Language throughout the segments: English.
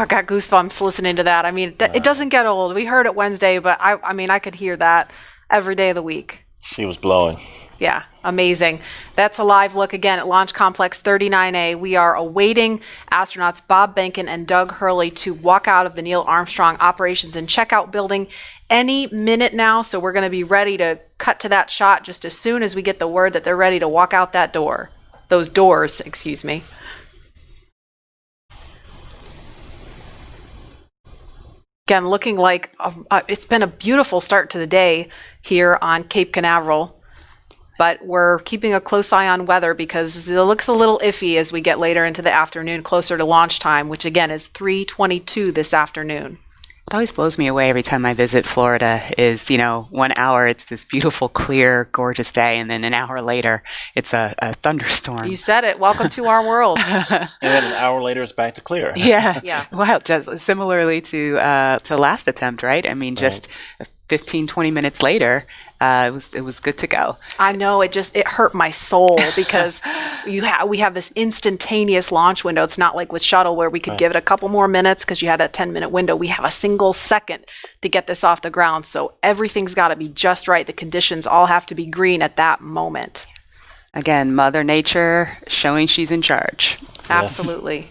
I got goosebumps listening to that. I mean, it doesn't get old. We heard it Wednesday, but I mean, I could hear that every day of the week. She was blowing. Yeah, amazing. That's a live look again at Launch Complex 39A. We are awaiting astronauts Bob Behnken and Doug Hurley to walk out of the Neil Armstrong Operations and Checkout building any minute now. So we're going to be ready to cut to that shot just as soon as we get the word that they're ready to walk out that door. Those doors, excuse me. Again, looking like it's been a beautiful start to the day here on Cape Canaveral, but we're keeping a close eye on weather because it looks a little iffy as we get later into the afternoon, closer to launch time, which again is 3:22 this afternoon. It always blows me away every time I visit Florida is, 1 hour, it's this beautiful, clear, gorgeous day, and then an hour later, it's a thunderstorm. You said it. Welcome to our world. And then an hour later, it's back to clear. Yeah. Yeah. Wow. Just similarly to last attempt, right? I mean, just 15, 20 minutes later, it was good to go. I know, it hurt my soul because we have this instantaneous launch window. It's not like with shuttle where we could give it a couple more minutes because you had a 10-minute window. We have a single second to get this off the ground. So everything's got to be just right. The conditions all have to be green at that moment. Again, Mother Nature showing she's in charge. Absolutely.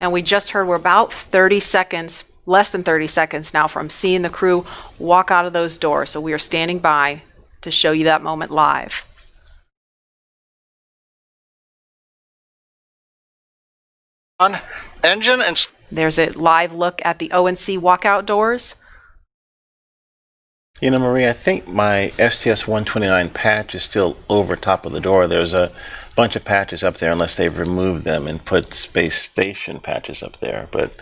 And we just heard we're about 30 seconds, less than 30 seconds now from seeing the crew walk out of those doors. So we are standing by to show you that moment live. On engine and There's a live look at the ONC walkout doors. Marie, I think my STS-129 patch is still over top of the door. There's a bunch of patches up there unless they've removed them and put space station patches up there. But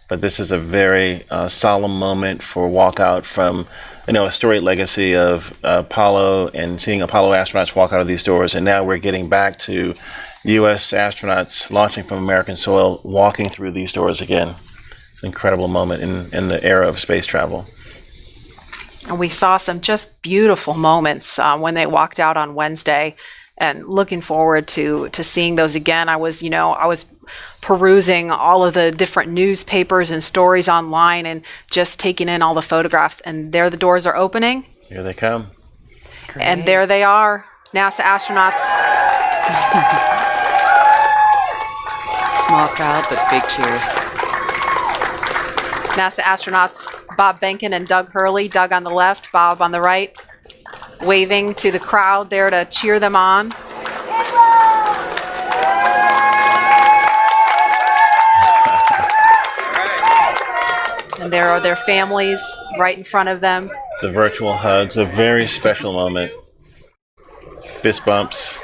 this is a very solemn moment for walkout from, a storied legacy of Apollo and seeing Apollo astronauts walk out of these doors. And now we're getting back to U.S. astronauts launching from American soil, walking through these doors again. It's an incredible moment in the era of space travel. And we saw some just beautiful moments when they walked out on Wednesday, and looking forward to seeing those again. I was perusing all of the different newspapers and stories online and just taking in all the photographs, and there the doors are opening. Here they come. Great. And there they are, NASA astronauts. Small crowd, but big cheers. NASA astronauts Bob Behnken and Doug Hurley, Doug on the left, Bob on the right, waving to the crowd there to cheer them on. And there are their families right in front of them. The virtual hugs, a very special moment. Fist bumps. Are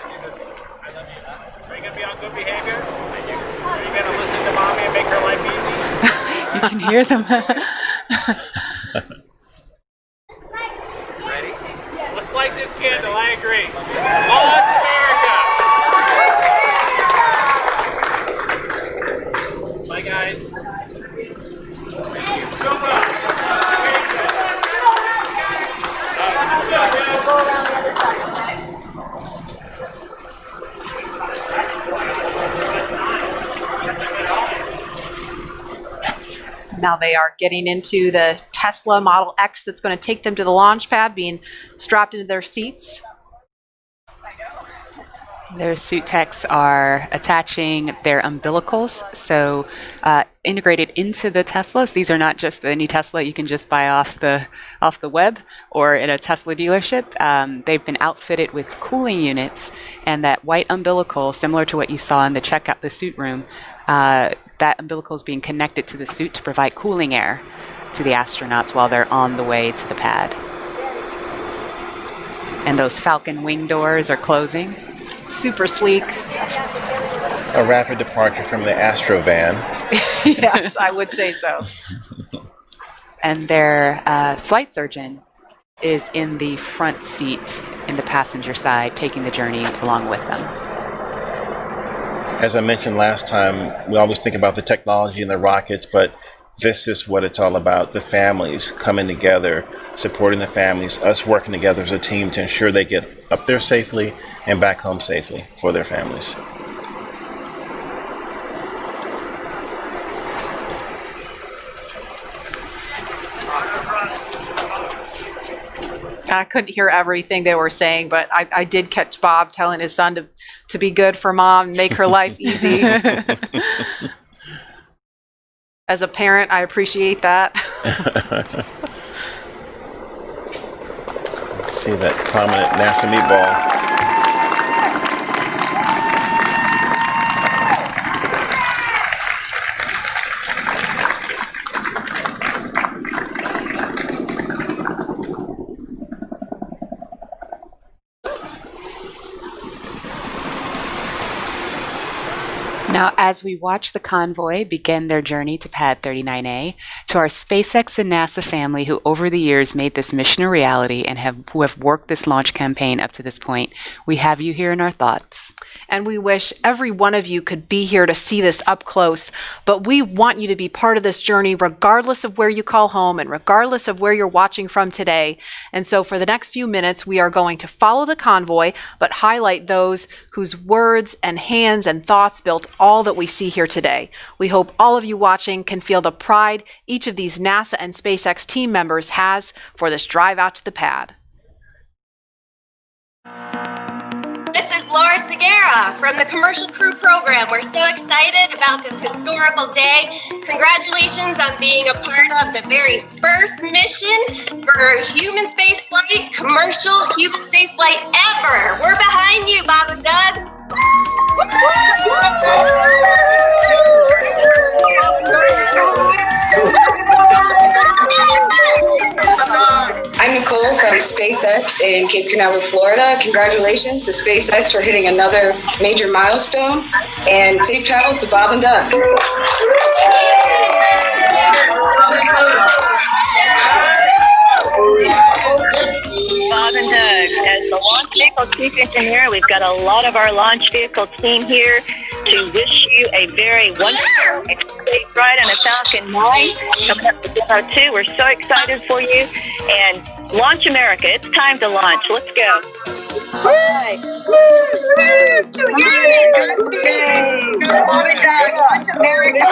you going to be on good behavior? Are you going to listen to mommy and make her life easy? You can hear them. Ready? Let's light this candle, I agree. Launch America! Bye, guys. Now they are getting into the Tesla Model X that's going to take them to the launch pad, being strapped into their seats. Their suit techs are attaching their umbilicals, so integrated into the Teslas. These are not just any Tesla you can just buy off the web or at a Tesla dealership. They've been outfitted with cooling units, and that white umbilical, similar to what you saw in the suit room, that umbilical is being connected to the suit to provide cooling air to the astronauts while they're on the way to the pad. And those Falcon wing doors are closing. Super sleek. A rapid departure from the Astro van. Yes, I would say so. And their flight surgeon is in the front seat in the passenger side, taking the journey along with them. As I mentioned last time, we always think about the technology and the rockets, but this is what it's all about. The families coming together, supporting the families, us working together as a team to ensure they get up there safely and back home safely for their families. I couldn't hear everything they were saying, but I did catch Bob telling his son to be good for mom, make her life easy. As a parent, I appreciate that. Let's see that prominent NASA meatball. Now, as we watch the convoy begin their journey to Pad 39A, to our SpaceX and NASA family who over the years made this mission a reality and who have worked this launch campaign up to this point, we have you here in our thoughts. And we wish every one of you could be here to see this up close, but we want you to be part of this journey regardless of where you call home and regardless of where you're watching from today. And so for the next few minutes, we are going to follow the convoy, but highlight those whose words and hands and thoughts built all that we see here today. We hope all of you watching can feel the pride each of these NASA and SpaceX team members has for this drive out to the pad. This is Laura Segura from the Commercial Crew Program. We're so excited about this historical day. Congratulations on being a part of the very first mission for human spaceflight, commercial human spaceflight ever. We're behind you, Bob and Doug. I'm Nicole from SpaceX in Cape Canaveral, Florida. Congratulations to SpaceX for hitting another major milestone, and safe travels to Bob and Doug. Bob and Doug, as the launch vehicle chief engineer, we've got a lot of our launch vehicle team here to wish you a very wonderful and safe ride on a Falcon 9 coming up to Demo 2. We're so excited for you. And launch America. It's time to launch. Let's go. Launch America.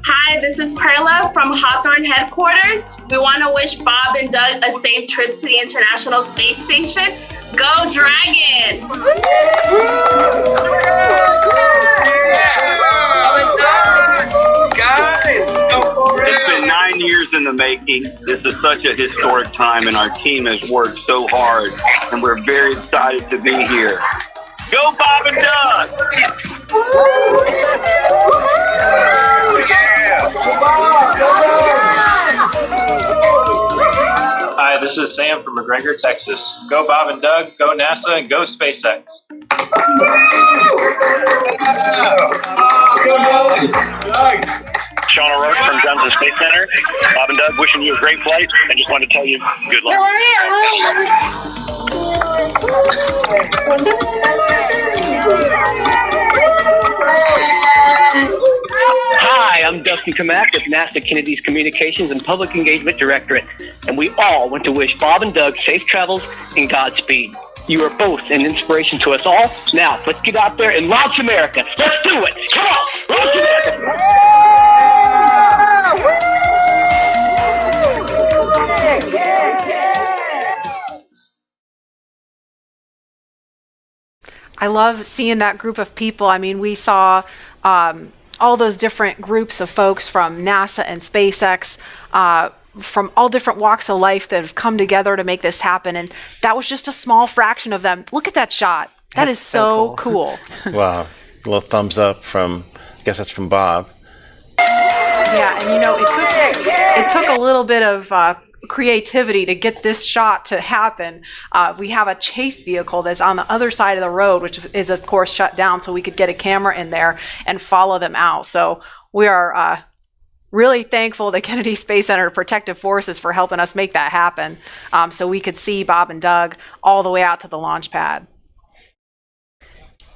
Hi, this is Perla from Hawthorne headquarters. We want to wish Bob and Doug a safe trip to the International Space Station. Go Dragon! It's been 9 years in the making. This is such a historic time, and our team has worked so hard, and we're very excited to be here. Go Bob and Doug! Hi, this is Sam from McGregor, Texas. Go Bob and Doug, go NASA, and go SpaceX. Sean O'Rourke from Johnson Space Center. Bob and Doug, wishing you a great flight, and just wanted to tell you good luck. Hi, I'm Dustin Kamak with NASA Kennedy's Communications and Public Engagement Directorate, and we all want to wish Bob and Doug safe travels and Godspeed. You are both an inspiration to us all. Now, let's get out there and launch America. Let's do it. Come on, launch America. I love seeing that group of people. I mean, we saw all those different groups of folks from NASA and SpaceX, from all different walks of life that have come together to make this happen. And that was just a small fraction of them. Look at that shot. That is so cool. Wow. A little thumbs up from, I guess that's from Bob. Yeah, and you know, it took a little bit of creativity to get this shot to happen. We have a chase vehicle that's on the other side of the road, which is of course shut down, so we could get a camera in there and follow them out. So we are really thankful to Kennedy Space Center Protective Forces for helping us make that happen, so we could see Bob and Doug all the way out to the launch pad.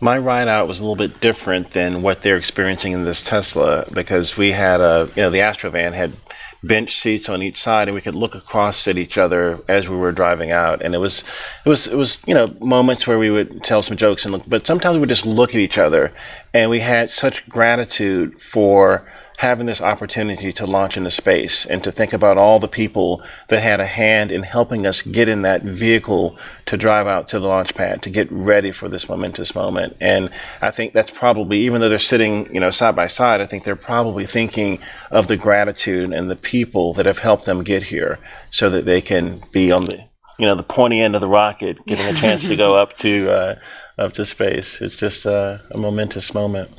My ride out was a little bit different than what they're experiencing in this Tesla, because we had the Astrovan had bench seats on each side, and we could look across at each other as we were driving out. And it was moments where we would tell some jokes and look, but sometimes we would just look at each other, and we had such gratitude for having this opportunity to launch into space and to think about all the people that had a hand in helping us get in that vehicle to drive out to the launch pad to get ready for this momentous moment. And I think that's probably, even though they're sitting, side by side, I think they're probably thinking of the gratitude and the people that have helped them get here so that they can be on the pointy end of the rocket, getting a chance to go up to space. It's just a momentous moment.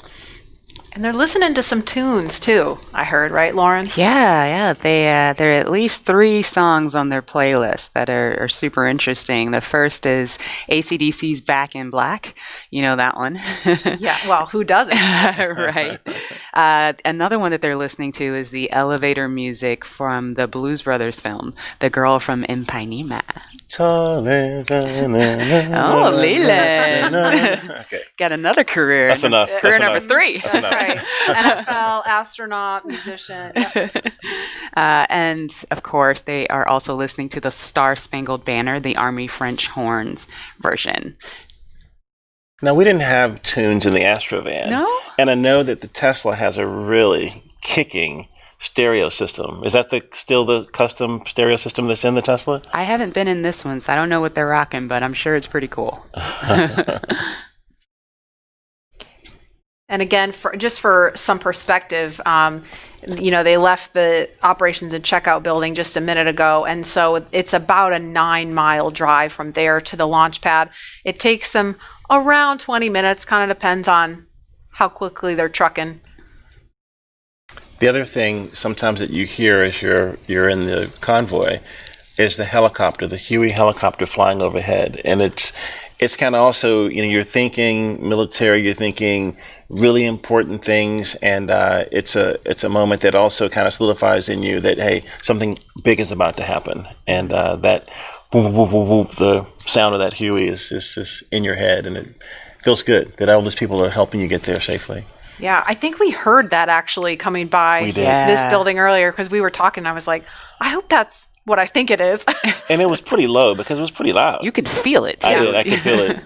And they're listening to some tunes too, I heard, right, Lauren? Yeah. There are at least 3 songs on their playlist that are super interesting. The first is AC/DC's Back in Black. You know that one. Yeah, well, who doesn't? Right. Another one that they're listening to is the elevator music from the Blues Brothers film, The Girl from Ipanema. Oh, Leland. Okay. Got another career. That's enough. Career That's number enough. 3. That's enough. Right. NFL, astronaut, musician. Yep. And of course, they are also listening to the Star Spangled Banner, the Army French horns version. Now, we didn't have tunes in the Astrovan. No? And I know that the Tesla has a really kicking stereo system. Is that still the custom stereo system that's in the Tesla? I haven't been in this one, so I don't know what they're rocking, but I'm sure it's pretty cool. And again, for some perspective, they left the operations and checkout building just a minute ago, and so it's about a 9-mile drive from there to the launch pad. It takes them around 20 minutes, kind of depends on how quickly they're trucking. The other thing sometimes that you hear as you're in the convoy is the helicopter, the Huey helicopter flying overhead, and it's kind of also, you're thinking military, you're thinking really important things, and it's a moment that also kind of solidifies in you that, hey, something big is about to happen, and that whoop, whoop, whoop, whoop, the sound of that Huey is in your head, and it feels good that all these people are helping you get there safely. Yeah, I think we heard that actually coming by this building earlier because we were talking. I was like, I hope that's what I think it is. And it was pretty low because it was pretty loud. You could feel it, too. I could feel it.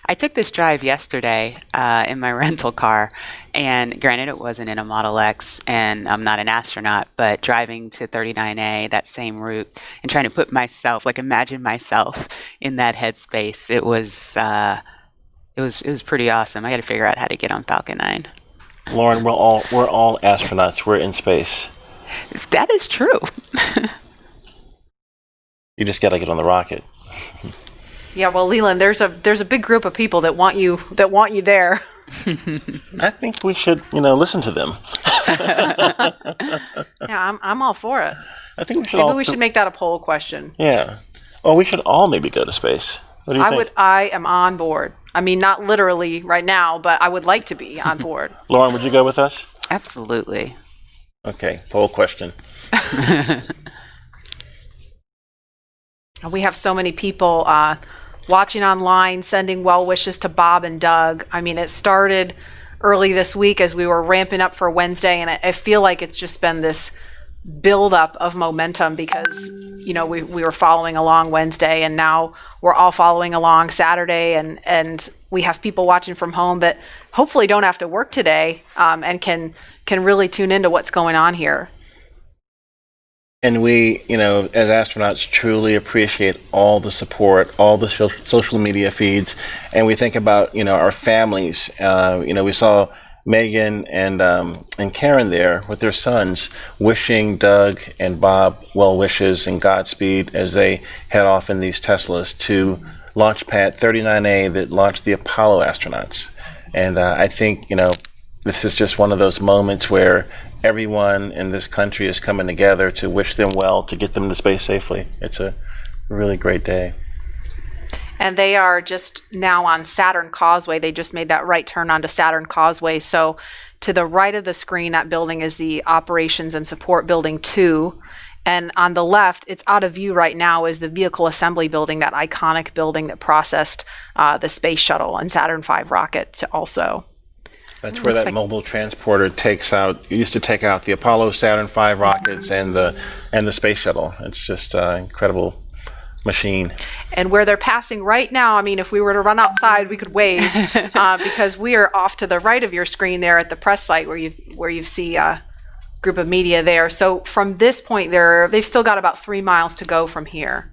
I took this drive yesterday in my rental car, and granted, it wasn't in a Model X, and I'm not an astronaut, but driving to 39A, that same route, and trying to imagine myself in that headspace, it was pretty awesome. I got to figure out how to get on Falcon 9. Lauren, we're all astronauts. We're in space. That is true. You just got to get on the rocket. Yeah, well, Leland, there's a big group of people that want you there. I think we should, listen to them. Yeah, I'm all for it. I think we should. Maybe we should make that a poll question. Yeah. Well, we should all maybe go to space. What do you think? I am on board. I mean, not literally right now, but I would like to be on board. Lauren, would you go with us? Absolutely. Okay, poll question. We have so many people watching online, sending well wishes to Bob and Doug. I mean, it started early this week as we were ramping up for Wednesday, and I feel like it's just been this buildup of momentum because, we were following along Wednesday, and now we're all following along Saturday, and we have people watching from home that hopefully don't have to work today and can really tune into what's going on here. And we, as astronauts, truly appreciate all the support, all the social media feeds, and we think about, our families. We saw Megan and Karen there with their sons, wishing Doug and Bob well wishes and Godspeed as they head off in these Teslas to launch pad 39A that launched the Apollo astronauts. And I think, this is just one of those moments where everyone in this country is coming together to wish them well, to get them to space safely. It's a really great day. And they are just now on Saturn Causeway. They just made that right turn onto Saturn Causeway. So to the right of the screen, that building is the Operations and Support Building 2. And on the left, it's out of view right now, is the Vehicle Assembly Building, that iconic building that processed the Space Shuttle and Saturn V rocket also. That's where that mobile transporter used to take out the Apollo, Saturn V rockets and the Space Shuttle. It's just an incredible machine. And where they're passing right now, I mean, if we were to run outside, we could wave because we are off to the right of your screen there at the press site where you see group of media there. So from this point, they've still got about 3 miles to go from here.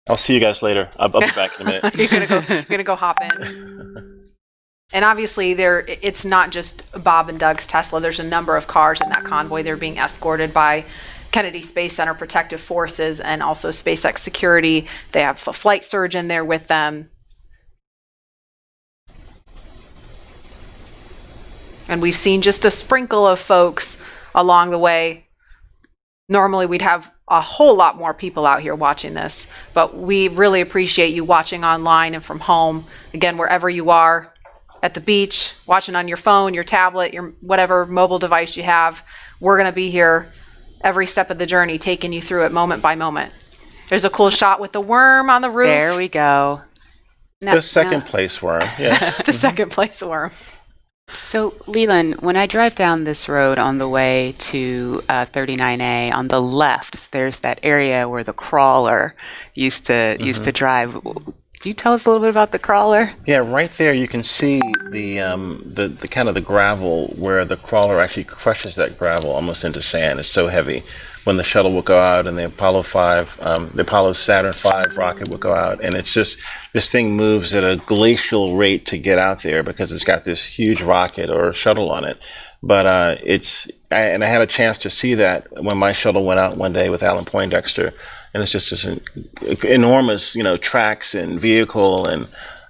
I'll see you guys later. I'll be back in a minute. You're gonna go hop in. And obviously, it's not just Bob and Doug's Tesla. There's a number of cars in that convoy. They're being escorted by Kennedy Space Center Protective Forces and also SpaceX security. They have a flight surgeon there with them. And we've seen just a sprinkle of folks along the way. Normally, we'd have a whole lot more people out here watching this, but we really appreciate you watching online and from home. Again, wherever you are, at the beach, watching on your phone, your tablet, your whatever mobile device you have, we're going to be here every step of the journey, taking you through it moment by moment. There's a cool shot with the worm on the roof. There we go. The second place worm, yes. The second place worm. So, Leland, when I drive down this road on the way to 39A, on the left, there's that area where the crawler used to drive. Do you tell us a little bit about the crawler? Yeah, right there you can see the kind of the gravel where the crawler actually crushes that gravel almost into sand. It's so heavy. When the shuttle will go out and the Apollo Saturn V rocket will go out, and it's just, this thing moves at a glacial rate to get out there because it's got this huge rocket or shuttle on it. But I had a chance to see that when my shuttle went out one day with Alan Poindexter, and it's just this enormous, tracks and vehicle,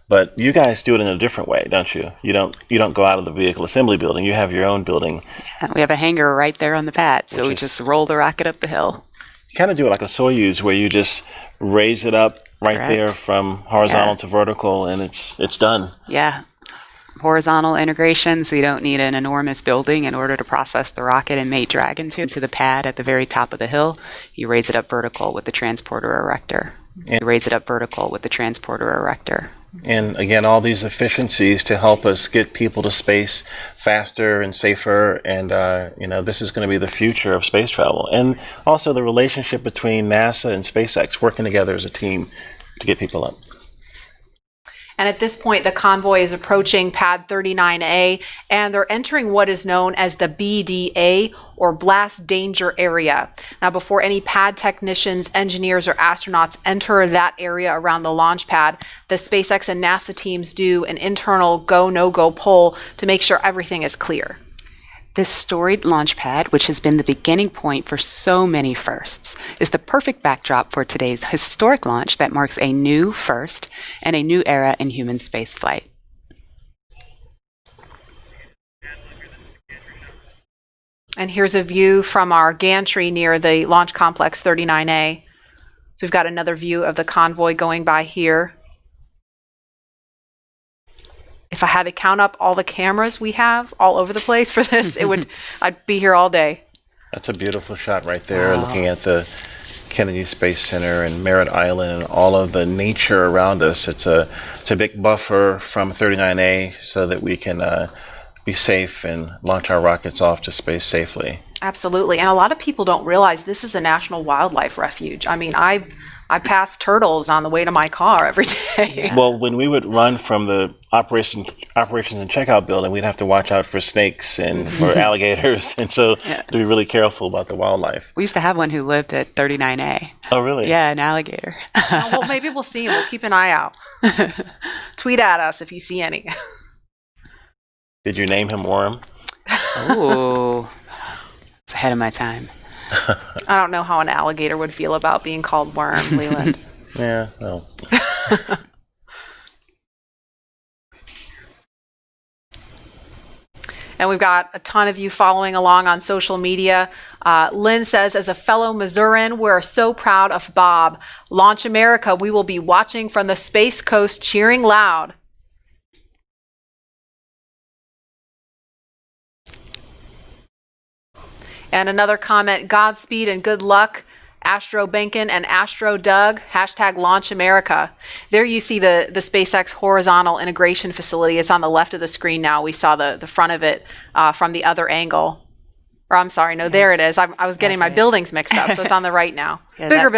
but you guys do it in a different way, don't you? You don't go out of the vehicle assembly building. You have your own building. Yeah, we have a hangar right there on the pad, so we just roll the rocket up the hill. You kind of do it like a Soyuz, where you just raise it up right there from horizontal to vertical, and it's done. Yeah. Horizontal integration, so you don't need an enormous building in order to process the rocket and mate drag into the pad at the very top of the hill. You raise it up vertical with the transporter erector. And again, all these efficiencies to help us get people to space faster and safer, and this is going to be the future of space travel. And also the relationship between NASA and SpaceX working together as a team to get people up. And at this point, the convoy is approaching pad 39A, and they're entering what is known as the BDA, or Blast Danger Area. Now, before any pad technicians, engineers, or astronauts enter that area around the launch pad, the SpaceX and NASA teams do an internal go, no-go poll to make sure everything is clear. This storied launch pad, which has been the beginning point for so many firsts, is the perfect backdrop for today's historic launch that marks a new first and a new era in human spaceflight. And here's a view from our gantry near the Launch Complex 39A. So we've got another view of the convoy going by here. If I had to count up all the cameras we have all over the place for this, I'd be here all day. That's a beautiful shot right there, looking at the Kennedy Space Center and Merritt Island and all of the nature around us. It's a big buffer from 39A so that we can be safe and launch our rockets off to space safely. Absolutely. And a lot of people don't realize this is a national wildlife refuge. I mean, I pass turtles on the way to my car every day. Well, when we would run from the operations and checkout building, we'd have to watch out for snakes and for alligators, and so to be really careful about the wildlife. We used to have one who lived at 39A. Oh, really? Yeah, an alligator. Well, maybe we'll see him. We'll keep an eye out. Tweet at us if you see any. Did you name him Worm? Oh, it's ahead of my time. I don't know how an alligator would feel about being called Worm, Leland. Yeah, well. And we've got a ton of you following along on social media. Lynn says, as a fellow Missourian, we're so proud of Bob. Launch America, we will be watching from the Space Coast, cheering loud. And another comment, Godspeed and good luck, Astro Benkin and Astro Doug, #Launch America. There you see the SpaceX horizontal integration facility. It's on the left of the screen now. We saw the front of it from the other angle. Or I'm sorry, no, there it is. I was getting my buildings mixed up, so it's on the right now. Bigger building.